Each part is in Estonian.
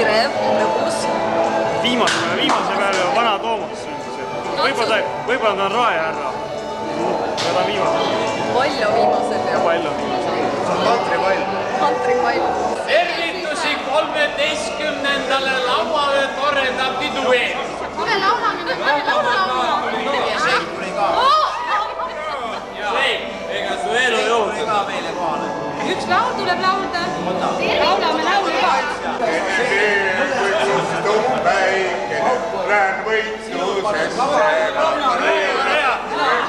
kiirev lõbus. Viimase peale vana Toomas sündis. Võib-olla ta on raehärra. Ja ta on viimase. Palju viimase peal. Palju viimase. See on kantripall. Kantripall. Tervitusi 13. lauale toreda pidu eel. Tule laulamine, tule laulamine. Ega su elu jõuda. Üks laul tuleb laulda. Laulame laulu ka. Päikene lähen võitlusesse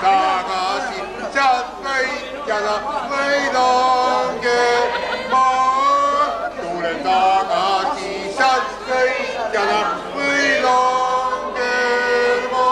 tagasi sealt võitjana võidonge ma tulen tagasi sealt võitjana võidonge ma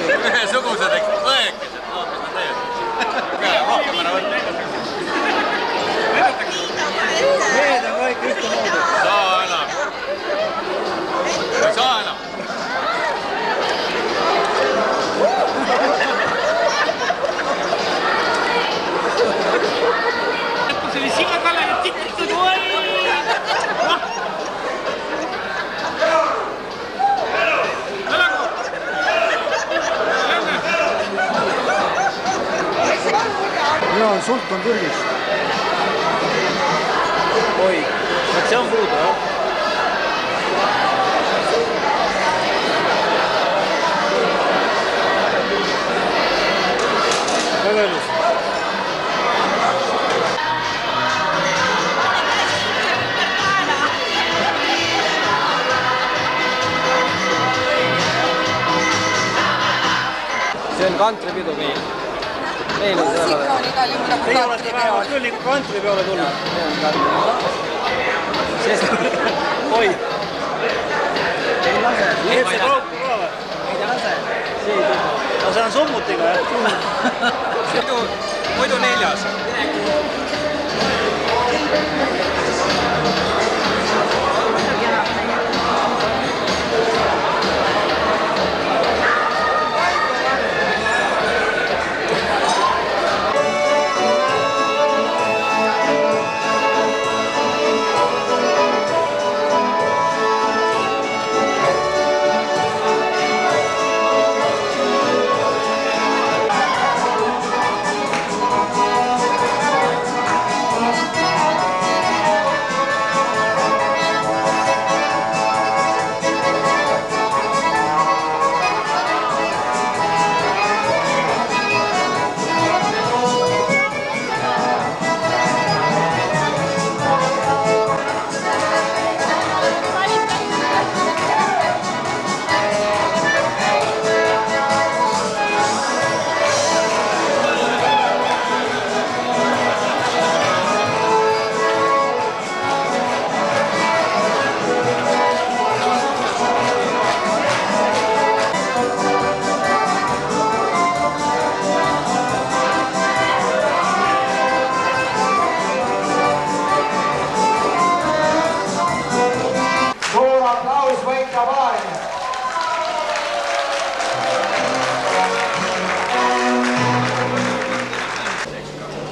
Ühesugused õekesed, mis nad teevad. Rohkem ära võtta. Mehed on kõik ühte moodi. Saa enam. Saa enam. See oli sigakallane tikkitud. Mina on Sultan Türgist. Oi, see on puudu, jah? Väga ilus. See on kantripidu meil. Muusika on igal juhul nagu Teie olete vähemalt küll ikka kantri peale tulnud. Oi! Ei lase. Ei see kaupu ka või? Ei ta lase. No see on summutiga, jah? Muidu 4.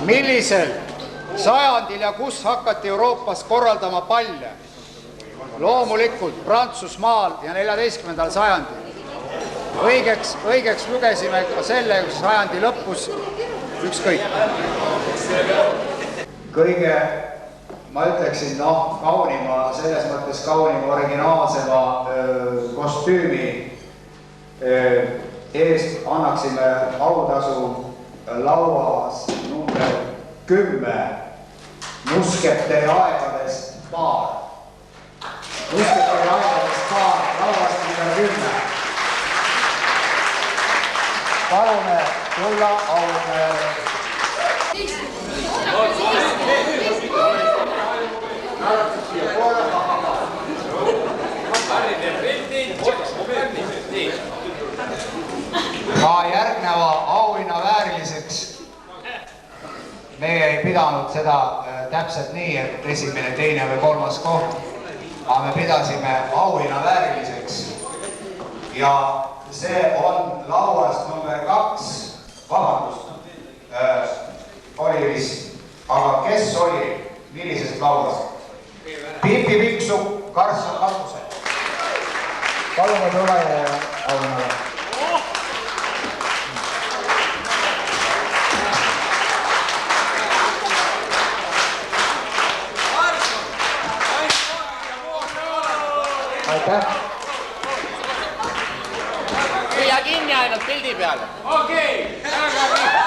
Millisel sajandil ja kus hakati Euroopas korraldama palle? Loomulikult Prantsusmaal ja 14. sajandil. Õigeks lugesime ka selle sajandi lõpus ükskõik. Kõige, ma ütleksin, kaunima, selles mõttes kaunima originaalsema kostüümi eest annaksime autasu lauas number 10 Musketäri aegadest paar. Musketäri aegadest paar lauas number 10. palume tulla auhinna. Ka järgneva auhinna vääriliseks meie ei pidanud seda täpselt nii, et esimene, teine või kolmas koht, aga me pidasime auhinna vääriliseks ja see on lauast number 2, vabandust, oli vist, aga kes oli, millisest lauast? Pipi Pikksup, Karlsson Kasmusel. Palume tule auhinnale. Aitäh! Püüa kinni ainult pildi peale. Okei!